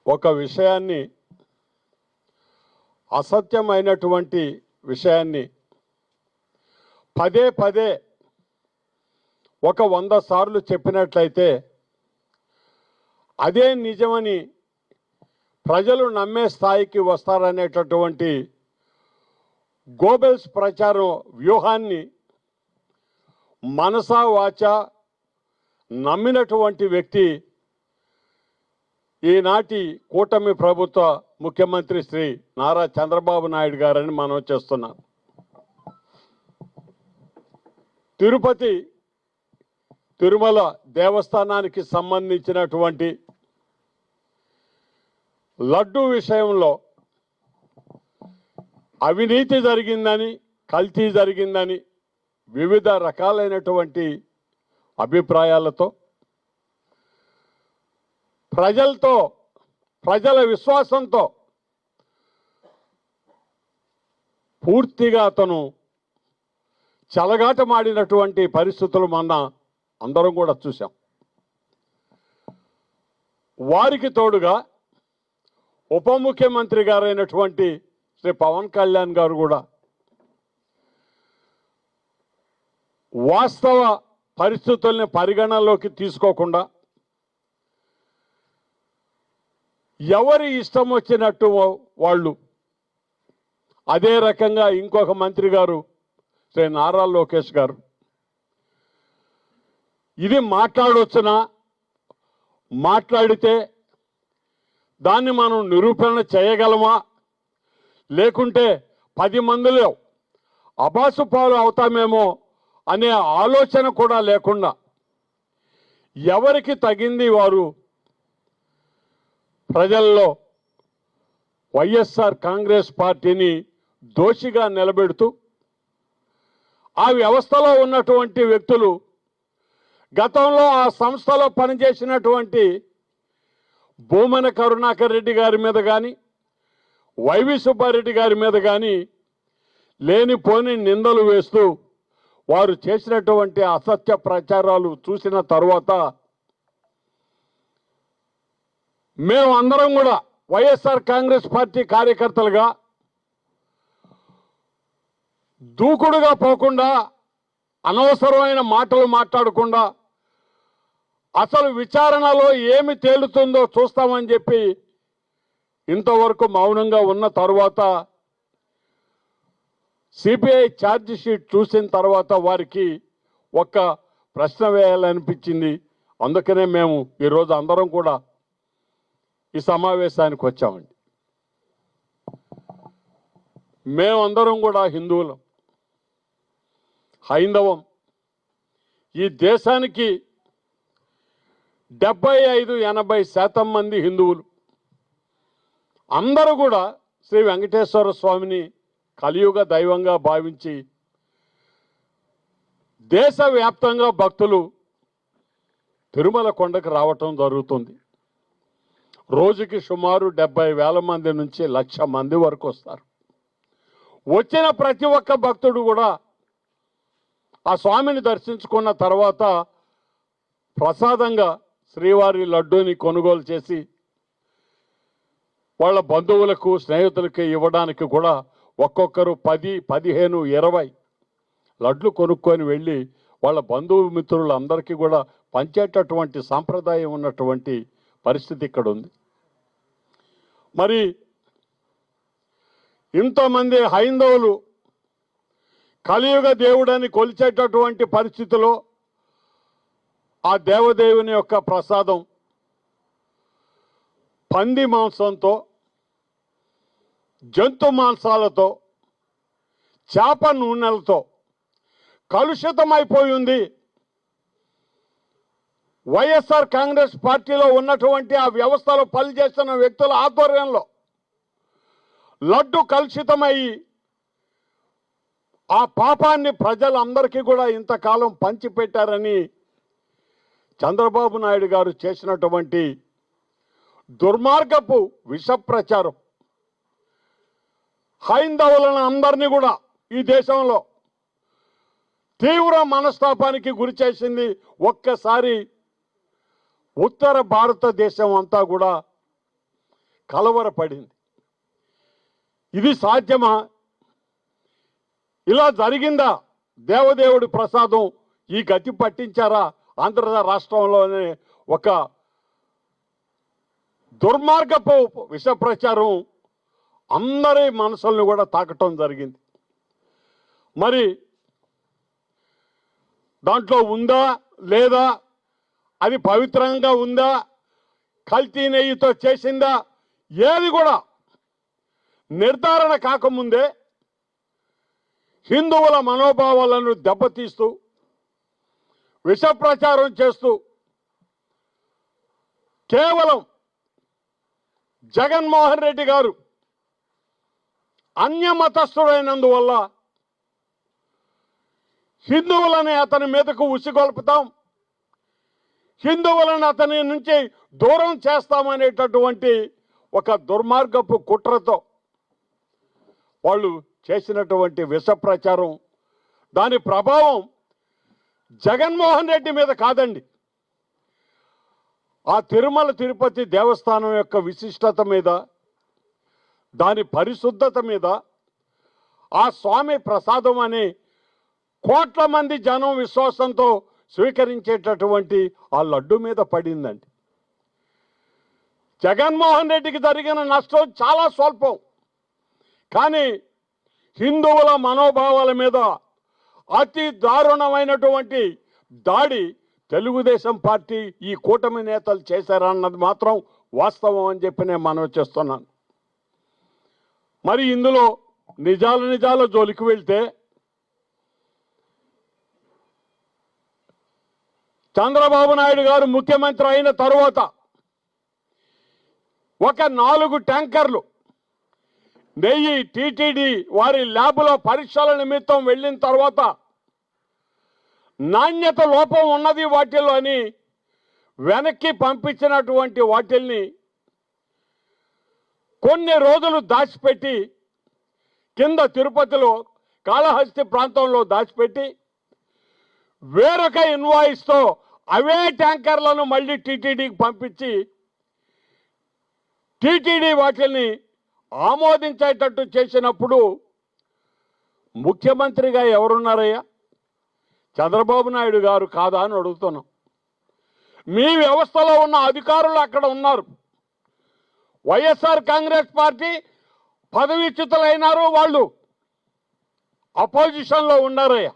ఒక విషయాన్ని, అసత్యమైనటువంటి విషయాన్ని పదే పదే ఒక 100 సార్లు చెప్పినట్లయితే అదే నిజమని ప్రజలు నమ్మే స్థాయికి వస్తారనేటటువంటి గోబెల్స్ ప్రచారం వ్యూహాన్ని మనసా వాచా నమ్మినటువంటి వ్యక్తి ఈనాటి కూటమి ప్రభుత్వ ముఖ్యమంత్రి శ్రీ నారా చంద్రబాబు నాయుడు గారని మనం చేస్తున్నాం. తిరుపతి తిరుమల దేవస్థానానికి సంబంధించినటువంటి లడ్డు విషయంలో అవినీతి జరిగిందని, కల్తీ జరిగిందని వివిధ రకాలైనటువంటి అభిప్రాయాలతో ప్రజల విశ్వాసంతో పూర్తిగా అతను చెలగాటమాడినటువంటి పరిస్థితులు మొన్న అందరం కూడా చూసాం. వారికి తోడుగా ఉప ముఖ్యమంత్రి గారైనటువంటి శ్రీ పవన్ కళ్యాణ్ గారు కూడా వాస్తవ పరిస్థితుల్ని పరిగణనలోకి తీసుకోకుండా ఎవరి ఇష్టం వచ్చినట్టు వాళ్ళు, అదే రకంగా ఇంకొక మంత్రి గారు శ్రీ నారా లోకేష్ గారు, ఇది మాట్లాడవచ్చునా, మాట్లాడితే దాన్ని మనం నిరూపణ చేయగలమా, లేకుంటే 10 మందిలో అబాసుపాలు అవుతామేమో అనే ఆలోచన కూడా లేకుండా ఎవరికి తగింది వారు ప్రజల్లో వైఎస్ఆర్ కాంగ్రెస్ పార్టీని దోషిగా నిలబెడుతూ ఆ వ్యవస్థలో ఉన్నటువంటి వ్యక్తులు గతంలో ఆ సంస్థలో పనిచేసినటువంటి భూమన కరుణాకర్ రెడ్డి గారి మీద కానీ, వైవి సుబ్బారెడ్డి గారి మీద కానీ లేనిపోని నిందలు వేస్తూ వారు చేసినటువంటి అసత్య ప్రచారాలు చూసిన తర్వాత మేమందరం కూడా వైఎస్ఆర్ కాంగ్రెస్ పార్టీ కార్యకర్తలుగా దూకుడుగా పోకుండా, అనవసరమైన మాటలు మాట్లాడకుండా అసలు విచారణలో ఏమి తేలుతుందో చూస్తామని చెప్పి ఇంతవరకు మౌనంగా ఉన్న తర్వాత సిబిఐ ఛార్జ్ షీట్ చూసిన తర్వాత వారికి ఒక్క ప్రశ్న వేయాలనిపించింది. అందుకనే మేము ఈరోజు అందరం కూడా ఈ సమావేశానికి వచ్చామండి. మేమందరం కూడా హిందువులం, హైందవం. ఈ దేశానికి 75-80% మంది హిందువులు. అందరూ కూడా శ్రీ వెంకటేశ్వర స్వామిని కలియుగ దైవంగా భావించి దేశవ్యాప్తంగా భక్తులు తిరుమల కొండకు రావటం జరుగుతుంది. రోజుకి సుమారు 70,000 మంది నుంచి 1,00,000 మంది వరకు వస్తారు. వచ్చిన ప్రతి ఒక్క భక్తుడు కూడా ఆ స్వామిని దర్శించుకున్న తర్వాత ప్రసాదంగా శ్రీవారి లడ్డూని కొనుగోలు చేసి వాళ్ళ బంధువులకు, స్నేహితులకి ఇవ్వడానికి కూడా ఒక్కొక్కరు 10, 15, 20 లడ్లు కొనుక్కొని వెళ్ళి వాళ్ళ బంధువు మిత్రులందరికీ కూడా పంచేటటువంటి సాంప్రదాయం ఉన్నటువంటి పరిస్థితి ఇక్కడ ఉంది. మరి ఇంతమంది హైందవులు కలియుగ దేవుడని కొలిచేటటువంటి పరిస్థితిలో ఆ దేవదేవుని యొక్క ప్రసాదం పంది మాంసంతో, జంతు మాంసాలతో, చేప నూనెలతో కలుషితమైపోయింది. వైఎస్ఆర్ కాంగ్రెస్ పార్టీలో ఉన్నటువంటి ఆ వ్యవస్థలో పనిచేస్తున్న వ్యక్తుల ఆధ్వర్యంలో లడ్డు కలుషితమయ్యి ఆ పాపాన్ని ప్రజలందరికీ కూడా ఇంతకాలం పంచిపెట్టారని చంద్రబాబు నాయుడు గారు చేసినటువంటి దుర్మార్గపు విష ప్రచారం హైందవులను అందరినీ కూడా ఈ దేశంలో తీవ్ర మనస్తాపానికి గురి చేసింది. ఒక్కసారి ఉత్తర భారతదేశం అంతా కూడా కలవరపడింది. ఇది సాధ్యమా? ఇలా జరిగిందా? దేవదేవుడి ప్రసాదం ఈ గతి పట్టించారా? ఆంధ్ర రాష్ట్రంలోనే ఒక దుర్మార్గపు విష ప్రచారం అందరి మనసులను కూడా తాకటం జరిగింది. మరి దాంట్లో ఉందా లేదా, అది పవిత్రంగా ఉందా, కల్తీ నెయ్యితో చేసిందా, ఏది కూడా నిర్ధారణ కాకముందే హిందువుల మనోభావాలను దెబ్బతీస్తూ విష ప్రచారం చేస్తూ కేవలం జగన్మోహన్ రెడ్డి గారు అన్యమతస్థుడైనందువల్ల హిందువులని అతని మీదకు ఉసిగొల్పుతాం, హిందువులను అతని నుంచి దూరం చేస్తామనేటటువంటి ఒక దుర్మార్గపు కుట్రతో వాళ్ళు చేసినటువంటి విష ప్రచారం, దాని ప్రభావం జగన్మోహన్ రెడ్డి మీద కాదండి, ఆ తిరుమల తిరుపతి దేవస్థానం యొక్క విశిష్టత మీద, దాని పరిశుద్ధత మీద, ఆ స్వామి ప్రసాదం అని కోట్ల మంది జనం విశ్వాసంతో స్వీకరించేటటువంటి ఆ లడ్డు మీద పడిందండి. జగన్మోహన్ రెడ్డికి జరిగిన నష్టం చాలా స్వల్పం, కానీ హిందువుల మనోభావాల మీద అతి దారుణమైనటువంటి దాడి తెలుగుదేశం పార్టీ ఈ కూటమి నేతలు చేశారన్నది మాత్రం వాస్తవం అని చెప్పి నేను మనవి చేస్తున్నాను. మరి ఇందులో నిజాల జోలికి వెళ్తే చంద్రబాబు నాయుడు గారు ముఖ్యమంత్రి అయిన తరువాత ఒక 4 ట్యాంకర్లు నెయ్యి టీటీడీ వారి ల్యాబ్లో పరీక్షల నిమిత్తం వెళ్ళిన తర్వాత నాణ్యత లోపం ఉన్నది వాటిల్లో అని వెనక్కి పంపించినటువంటి వాటిల్ని కొన్ని రోజులు దాచిపెట్టి కింద తిరుపతిలో కాళహస్తి ప్రాంతంలో దాచిపెట్టి వేరొక ఇన్వాయిస్తో అవే ట్యాంకర్లను మళ్ళీ టీటీడీకి పంపించి టీటీడీ వాటిని ఆమోదించేటట్టు చేసినప్పుడు ముఖ్యమంత్రిగా ఎవరున్నారయ్యా? చంద్రబాబు నాయుడు గారు కాదా అని అడుగుతున్నాం. మీ వ్యవస్థలో ఉన్న అధికారులు అక్కడ ఉన్నారు. వైఎస్ఆర్ కాంగ్రెస్ పార్టీ పదవీచ్యుతులైనారు, వాళ్ళు అపోజిషన్లో ఉన్నారయ్యా.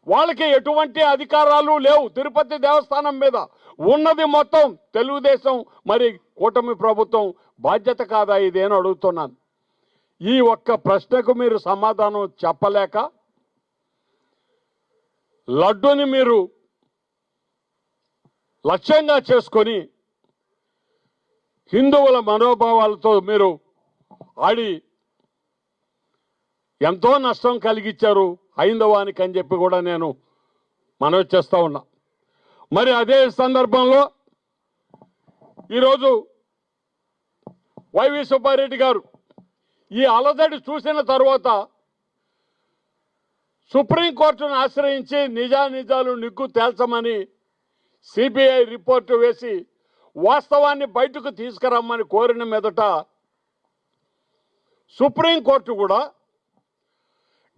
వాళ్ళకి ఎటువంటి అధికారాలు లేవు తిరుపతి దేవస్థానం మీద. ఉన్నది మొత్తం తెలుగుదేశం, మరి కూటమి ప్రభుత్వం. బాధ్యత కాదా ఇదేని అడుగుతున్నాను. ఈ ఒక్క ప్రశ్నకు మీరు సమాధానం చెప్పలేక లడ్డూని మీరు లక్ష్యంగా చేసుకొని హిందువుల మనోభావాలతో మీరు ఆడి ఎంతో నష్టం కలిగించారు హైందవానికి అని చెప్పి కూడా నేను మనవి చేస్తూ ఉన్నా. మరి అదే సందర్భంలో ఈరోజు వైవి సుబ్బారెడ్డి గారు ఈ అలజడి చూసిన తర్వాత సుప్రీంకోర్టును ఆశ్రయించి నిజాలు నిగ్గు తేల్చమని సిబిఐ రిపోర్టు వేసి వాస్తవాన్ని బయటకు తీసుకురమ్మని కోరిన మీదట సుప్రీంకోర్టు కూడా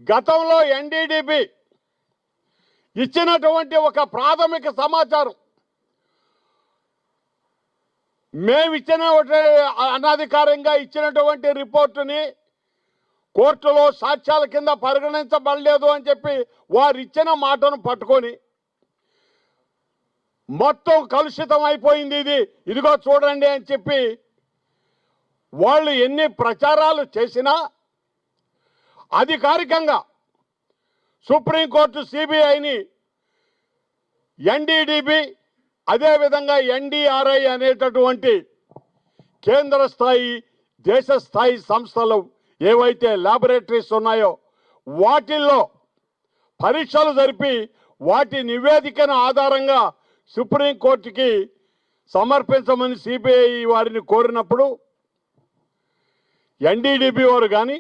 గతంలో ఎన్డీడీబీ ఇచ్చినటువంటి ఒక ప్రాథమిక సమాచారం, మేమిచ్చిన అనధికారంగా ఇచ్చినటువంటి రిపోర్టుని కోర్టులో సాక్ష్యాల కింద పరిగణించబడలేదు అని చెప్పి వారు ఇచ్చిన మాటను పట్టుకొని మొత్తం కలుషితం అయిపోయింది ఇదిగో చూడండి అని చెప్పి వాళ్ళు ఎన్ని ప్రచారాలు చేసినా అధికారికంగా సుప్రీంకోర్టు సిబిఐని ఎన్డీడీబీ అదేవిధంగా ఎన్డీఆర్ఐ అనేటటువంటి కేంద్ర స్థాయి దేశ స్థాయి సంస్థలు ఏవైతే ల్యాబొరేటరీస్ ఉన్నాయో వాటిల్లో పరీక్షలు జరిపి వాటి నివేదికను ఆధారంగా సుప్రీంకోర్టుకి సమర్పించమని సిబిఐ వారిని కోరినప్పుడు ఎన్డీడీబీ వారు కానీ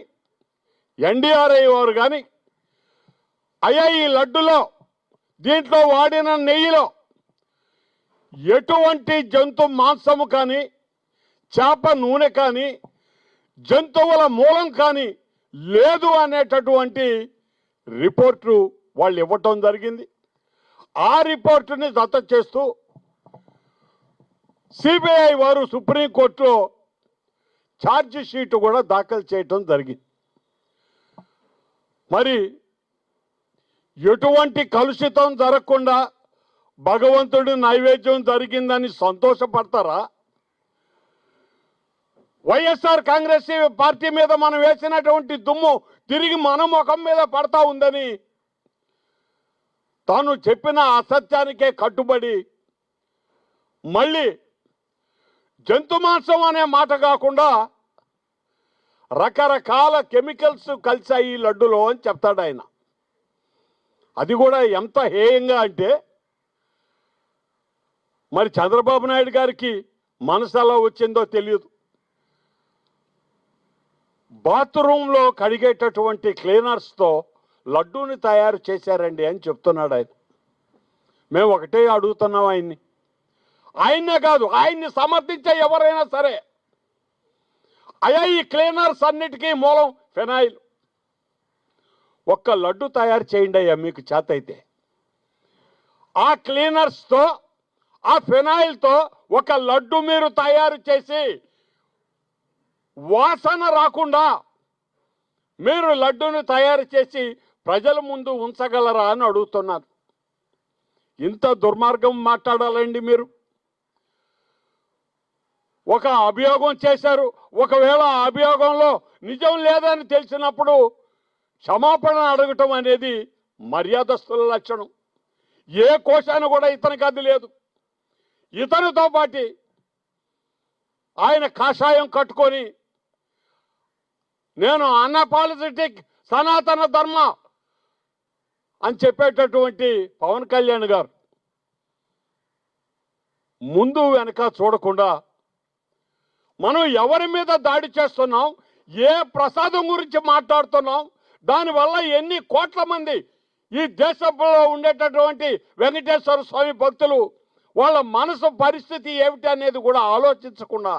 ఎన్డీఆర్ఐ వారు కానీ అయ్యా ఈ లడ్డులో దీంట్లో వాడిన నెయ్యిలో ఎటువంటి జంతు మాంసము కానీ చేప నూనె కానీ జంతువుల మూలం కానీ లేదు అనేటటువంటి రిపోర్టు వాళ్ళు ఇవ్వటం జరిగింది. ఆ రిపోర్టుని జత చేస్తూ సిబిఐ వారు సుప్రీంకోర్టులో ఛార్జ్ షీట్ కూడా దాఖలు చేయటం జరిగింది. మరి ఎటువంటి కలుషితం జరగకుండా భగవంతుడి నైవేద్యం జరిగిందని సంతోషపడతారా? వైఎస్ఆర్ కాంగ్రెస్ పార్టీ మీద మనం వేసినటువంటి దుమ్ము తిరిగి మన ముఖం మీద పడతా ఉందని తాను చెప్పిన అసత్యానికే కట్టుబడి మళ్ళీ జంతు మాంసం అనే మాట కాకుండా రకరకాల కెమికల్స్ కలిసాయి ఈ లడ్డులో అని చెప్తాడు ఆయన. అది కూడా ఎంత హేయంగా అంటే మరి చంద్రబాబు నాయుడు గారికి మనసు ఎలా వచ్చిందో తెలియదు. బాత్రూంలో కడిగేటటువంటి క్లీనర్స్తో లడ్డూని తయారు చేశారండి అని చెప్తున్నాడు ఆయన. మేము ఒకటే అడుగుతున్నాం ఆయన్నే కాదు, ఆయన్ని సమర్థించే ఎవరైనా సరే, అయ్యా ఈ క్లీనర్స్ అన్నిటికీ మూలం ఫెనాయిల్. ఒక్క లడ్డు తయారు చేయండి అయ్యా మీకు చేత అయితే. ఆ క్లీనర్స్తో ఆ ఫెనాయిల్తో ఒక లడ్డు మీరు తయారు చేసి వాసన రాకుండా మీరు లడ్డూని తయారు చేసి ప్రజల ముందు ఉంచగలరా అని అడుగుతున్నారు. ఇంత దుర్మార్గం మాట్లాడాలండి మీరు? ఒక అభియోగం చేశారు, ఒకవేళ ఆ అభియోగంలో నిజం లేదని తెలిసినప్పుడు క్షమాపణ అడగటం అనేది మర్యాదస్తుల లక్షణం. ఏ కోశాన్ని కూడా ఇతనికి అది లేదు. ఇతనితో పాటు ఆయన కాషాయం కట్టుకొని నేను అన్అపాలజెటిక్ సనాతన ధర్మ అని చెప్పేటటువంటి పవన్ కళ్యాణ్ గారు ముందు వెనక చూడకుండా మనం ఎవరి మీద దాడి చేస్తున్నాం, ఏ ప్రసాదం గురించి మాట్లాడుతున్నాం, దానివల్ల ఎన్ని కోట్ల మంది ఈ దేశంలో ఉండేటటువంటి వెంకటేశ్వర స్వామి భక్తులు వాళ్ళ మనసు పరిస్థితి ఏమిటి అనేది కూడా ఆలోచించకుండా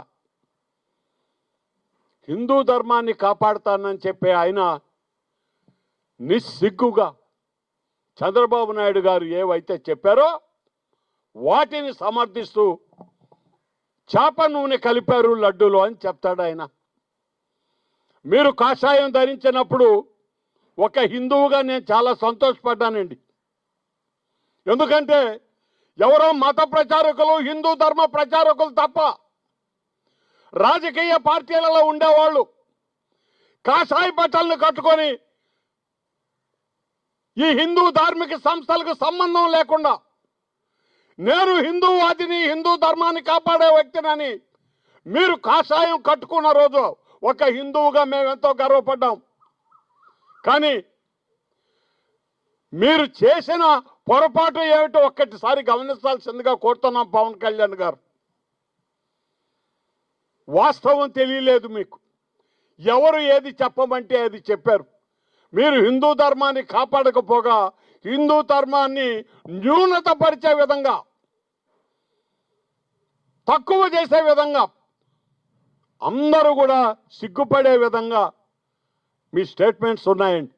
హిందూ ధర్మాన్ని కాపాడుతానని చెప్పే ఆయన నిస్సిగ్గుగా చంద్రబాబు నాయుడు గారు ఏవైతే చెప్పారో వాటిని సమర్థిస్తూ చేప నూనె కలిపారు లడ్డూలో అని చెప్తాడు ఆయన. మీరు కాషాయం ధరించినప్పుడు ఒక హిందువుగా నేను చాలా సంతోషపడ్డానండి. ఎందుకంటే ఎవరో మత ప్రచారకులు, హిందూ ధర్మ ప్రచారకులు తప్ప రాజకీయ పార్టీలలో ఉండేవాళ్ళు కాషాయ బట్టలను కట్టుకొని ఈ హిందూ ధార్మిక సంస్థలకు సంబంధం లేకుండా నేను హిందూవాదిని, హిందూ ధర్మాన్ని కాపాడే వ్యక్తినని మీరు కాషాయం కట్టుకున్న రోజు ఒక హిందువుగా మేము ఎంతో గర్వపడ్డాం. కానీ మీరు చేసిన పొరపాటు ఏమిటో ఒక్కటిసారి గమనించాల్సిందిగా కోరుతున్నాం. పవన్ కళ్యాణ్ గారు, వాస్తవం తెలియలేదు మీకు. ఎవరు ఏది చెప్పమంటే అది చెప్పారు. మీరు హిందూ ధర్మాన్ని కాపాడకపోగా హిందూ ధర్మాన్ని న్యూనతపరిచే విధంగా, తక్కువ చేసే విధంగా, అందరూ కూడా సిగ్గుపడే విధంగా మీ స్టేట్మెంట్స్ ఉన్నాయండి.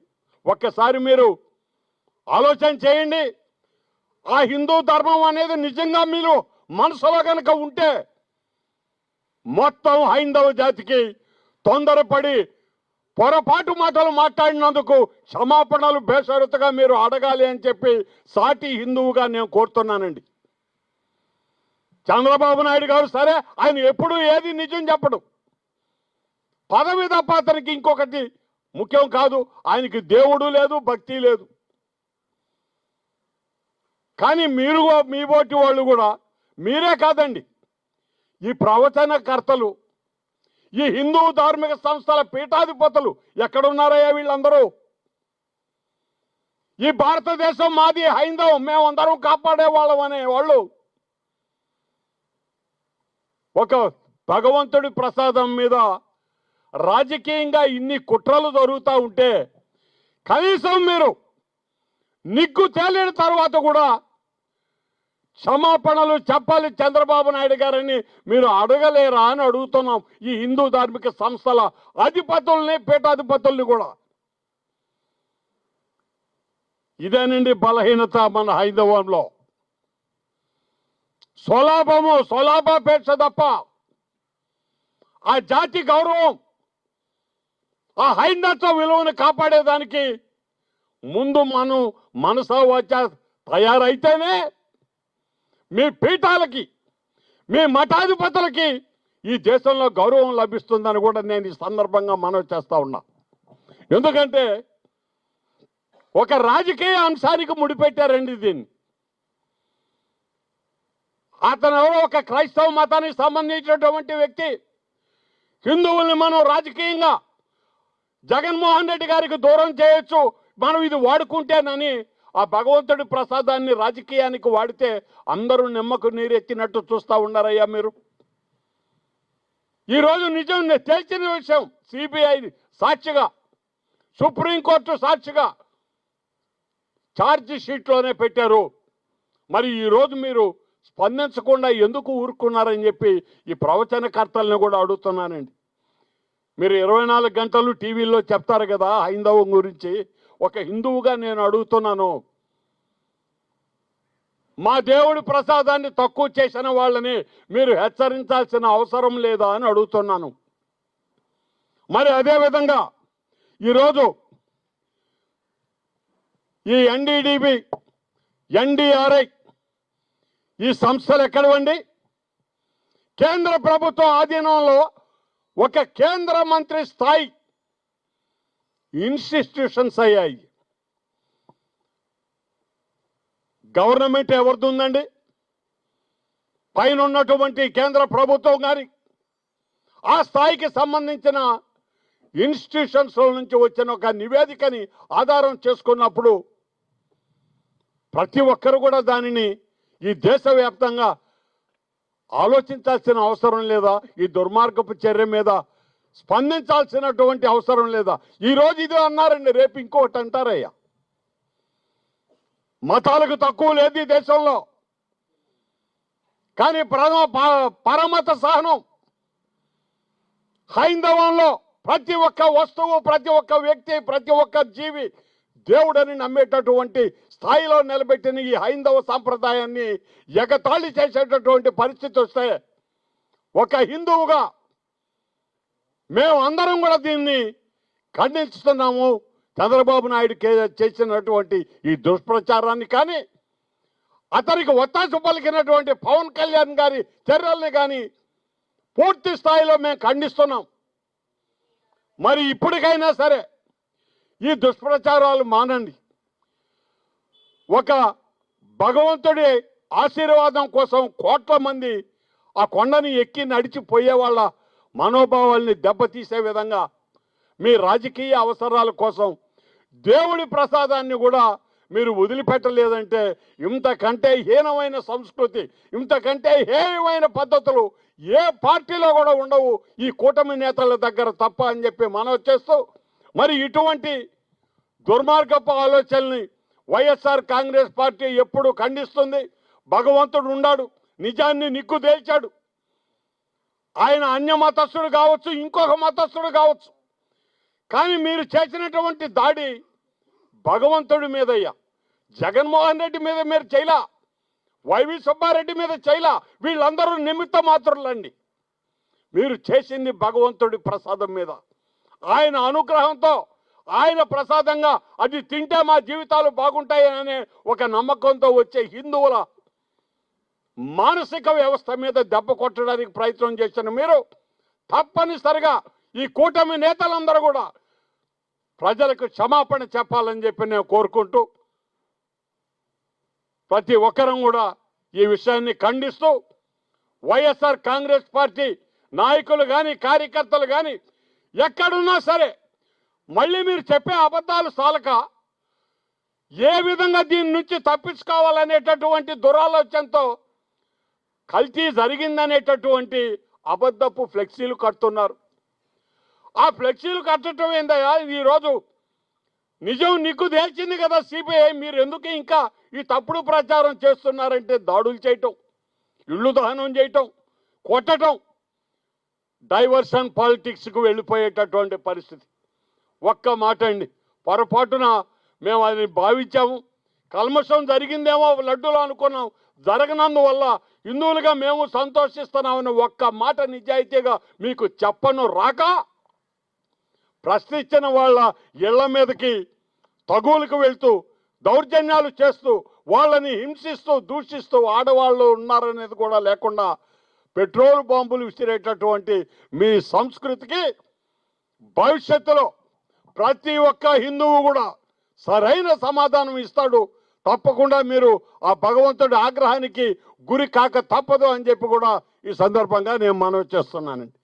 ఒక్కసారి మీరు ఆలోచన చేయండి. ఆ హిందూ ధర్మం అనేది నిజంగా మీరు మనసులో కనుక ఉంటే మొత్తం హైందవ జాతికి తొందరపడి పొరపాటు మాటలు మాట్లాడినందుకు క్షమాపణలు బేషరతుగా మీరు అడగాలి అని చెప్పి సాటి హిందువుగా నేను కోరుతున్నానండి. చంద్రబాబు నాయుడు గారు సరే, ఆయన ఎప్పుడు ఏది నిజం చెప్పడు. పదవి తప్ప అతనికి ఇంకొకటి ముఖ్యం కాదు. ఆయనకి దేవుడు లేదు, భక్తి లేదు. కానీ మీరు, మీ ఓటి వాళ్ళు కూడా, మీరే కాదండి, ఈ ప్రవచనకర్తలు, ఈ హిందూ ధార్మిక సంస్థల పీఠాధిపతులు ఎక్కడున్నారయ్యా వీళ్ళందరూ? ఈ భారతదేశం మాది, హైందవం, మేమందరం కాపాడే వాళ్ళం అనే వాళ్ళు ఒక భగవంతుడి ప్రసాదం మీద రాజకీయంగా ఇన్ని కుట్రలు జరుగుతూ ఉంటే కనీసం మీరు నిగ్గు తేలిన తర్వాత కూడా క్షమాపణలు చెప్పాలి చంద్రబాబు నాయుడు గారని మీరు అడగలేరా అని అడుగుతున్నాం ఈ హిందూ ధార్మిక సంస్థల అధిపతుల్ని పీఠాధిపతుల్ని కూడా. ఇదేనండి బలహీనత మన హైందవంలో. స్వలాభాపేక్ష తప్ప ఆ జాతి గౌరవం, ఆ హైందత్వ విలువను కాపాడేదానికి ముందు మనం మనసా వాచా తయారైతేనే మీ పీఠాలకి, మీ మఠాధిపతులకి ఈ దేశంలో గౌరవం లభిస్తుందని కూడా నేను ఈ సందర్భంగా మనవి చేస్తా ఉన్నా. ఎందుకంటే ఒక రాజకీయ అంశానికి ముడిపెట్టారండి దీన్ని. అతను ఎవరో ఒక క్రైస్తవ మతానికి సంబంధించినటువంటి వ్యక్తి. హిందువుల్ని మనం రాజకీయంగా జగన్మోహన్ రెడ్డి గారికి దూరం చేయొచ్చు మనం ఇది వాడుకుంటేనని ఆ భగవంతుడి ప్రసాదాన్ని రాజకీయానికి వాడితే అందరూ నిమ్మకు నీరెత్తినట్టు చూస్తూ ఉన్నారయ్యా మీరు. ఈరోజు నిజం తెలిసిన విషయం సిబిఐ సాక్షిగా, సుప్రీంకోర్టు సాక్షిగా ఛార్జ్ షీట్లోనే పెట్టారు. మరి ఈరోజు మీరు స్పందించకుండా ఎందుకు ఊరుకున్నారని చెప్పి ఈ ప్రవచనకర్తల్ని కూడా అడుగుతున్నానండి. మీరు 24 గంటలు టీవీలో చెప్తారు కదా హైందవం గురించి. ఒక హిందువుగా నేను అడుగుతున్నాను, మా దేవుడి ప్రసాదాన్ని తక్కువ చేసిన వాళ్ళని మీరు హెచ్చరించాల్సిన అవసరం లేదా అని అడుగుతున్నాను. మరి అదేవిధంగా ఈరోజు ఈ ఎన్డీడీబీ, ఎన్డీఆర్ఐ ఈ సంస్థలు ఎక్కడవండి? కేంద్ర ప్రభుత్వ ఆధీనంలో ఒక కేంద్ర మంత్రి స్థాయి ఇన్స్టిట్యూషన్స్ అయ్యాయి. గవర్నమెంట్ ఎవరిది ఉందండి? పైన ఉన్నటువంటి కేంద్ర ప్రభుత్వం గారి ఆ స్థాయికి సంబంధించిన ఇన్స్టిట్యూషన్స్ నుంచి వచ్చిన ఒక నివేదికని ఆధారం చేసుకున్నప్పుడు ప్రతి ఒక్కరు కూడా దానిని ఈ దేశవ్యాప్తంగా ఆలోచించాల్సిన అవసరం లేదా? ఈ దుర్మార్గపు చర్య మీద స్పందించాల్సినటువంటి అవసరం లేదా? ఈరోజు ఇది అన్నారండి, రేపు ఇంకొకటి అంటారయ్యా. మతాలకు తక్కువ లేదు ఈ దేశంలో, కానీ పరమత సహనం హైందవంలో ప్రతి ఒక్క వస్తువు, ప్రతి ఒక్క వ్యక్తి, ప్రతి ఒక్క జీవి దేవుడని నమ్మేటటువంటి స్థాయిలో నిలబెట్టిన ఈ హైందవ సాంప్రదాయాన్ని ఎగతాళి చేసేటటువంటి పరిస్థితి వస్తే ఒక హిందువుగా మేము అందరం కూడా దీన్ని ఖండిస్తున్నాము. చంద్రబాబు నాయుడు చేసినటువంటి ఈ దుష్ప్రచారాన్ని కానీ, అతనికి ఒత్తాసు పలికినటువంటి పవన్ కళ్యాణ్ గారి చర్యల్ని కానీ పూర్తి స్థాయిలో మేము ఖండిస్తున్నాం. మరి ఇప్పటికైనా సరే ఈ దుష్ప్రచారాలు మానండి. ఒక భగవంతుడి ఆశీర్వాదం కోసం కోట్ల మంది ఆ కొండని ఎక్కి నడిచిపోయే వాళ్ళ మనోభావాల్ని దెబ్బతీసే విధంగా మీ రాజకీయ అవసరాల కోసం దేవుడి ప్రసాదాన్ని కూడా మీరు వదిలిపెట్టలేదంటే ఇంతకంటే హీనమైన సంస్కృతి, ఇంతకంటే హేయమైన పద్ధతులు ఏ పార్టీలో కూడా ఉండవు ఈ కూటమి నేతల దగ్గర తప్ప అని చెప్పి మనవి చేస్తూ, మరి ఇటువంటి దుర్మార్గపు ఆలోచనల్ని వైఎస్ఆర్ కాంగ్రెస్ పార్టీ ఎప్పుడు ఖండిస్తుంది. భగవంతుడు ఉన్నాడు, నిజాన్ని నిగ్గు తేల్చాడు. ఆయన అన్య మతస్థుడు కావచ్చు, ఇంకొక మతస్థుడు కావచ్చు, కానీ మీరు చేసినటువంటి దాడి భగవంతుడి మీదయ్యా. జగన్మోహన్ రెడ్డి మీద మీరు చేయలా, వైవి సుబ్బారెడ్డి మీద చేయలా, వీళ్ళందరూ నిమిత్త మాత్రులండి. మీరు చేసింది భగవంతుడి ప్రసాదం మీద, ఆయన అనుగ్రహంతో, ఆయన ప్రసాదంగా అది తింటే మా జీవితాలు బాగుంటాయి అనే ఒక నమ్మకంతో వచ్చే హిందువుల మానసిక వ్యవస్థ మీద దెబ్బ కొట్టడానికి ప్రయత్నం చేసిన మీరు తప్పనిసరిగా ఈ కూటమి నేతలందరూ కూడా ప్రజలకు క్షమాపణ చెప్పాలని చెప్పి నేను కోరుకుంటూ, ప్రతి ఒక్కరం కూడా ఈ విషయాన్ని ఖండిస్తూ, వైఎస్ఆర్ కాంగ్రెస్ పార్టీ నాయకులు కానీ కార్యకర్తలు కానీ ఎక్కడున్నా సరే మళ్ళీ మీరు చెప్పే అబద్ధాలు చాలక ఏ విధంగా దీని నుంచి తప్పించుకోవాలనేటటువంటి దురాలోచనతో కల్తీ జరిగిందనేటటువంటి అబద్ధపు ఫ్లెక్సీలు కడుతున్నారు. ఆ ఫ్లెక్సీలు కట్టడం ఏందయ్యా? ఈరోజు నిజం నీకు తెలిసింది కదా సిబిఐ, మీరు ఎందుకు ఇంకా ఈ తప్పుడు ప్రచారం చేస్తున్నారంటే దాడులు చేయటం, ఇళ్ళు దహనం చేయటం, కొట్టటం, డైవర్షన్ పాలిటిక్స్కు వెళ్ళిపోయేటటువంటి పరిస్థితి. ఒక్క మాట అండి, పొరపాటున మేము అది భావించాము, కల్మషం జరిగిందేమో లడ్డూలో అనుకున్నాం, జరగనందువల్ల హిందువులుగా మేము సంతోషిస్తున్నామని ఒక్క మాట నిజాయితీగా మీకు చెప్పను రాక ప్రశ్నించిన వాళ్ళ ఇళ్ల మీదకి తగువులకు వెళ్తూ దౌర్జన్యాలు చేస్తూ వాళ్ళని హింసిస్తూ దూషిస్తూ ఆడవాళ్ళు ఉన్నారనేది కూడా లేకుండా పెట్రోల్ బాంబులు విసిరేటటువంటి మీ సంస్కృతికి భవిష్యత్తులో ప్రతి ఒక్క హిందువు కూడా సరైన సమాధానం ఇస్తాడు. తప్పకుండా మీరు ఆ భగవంతుడి ఆగ్రహానికి గురి కాక తప్పదు అని చెప్పి కూడా ఈ సందర్భంగా నేను మనవి చేస్తున్నానండి.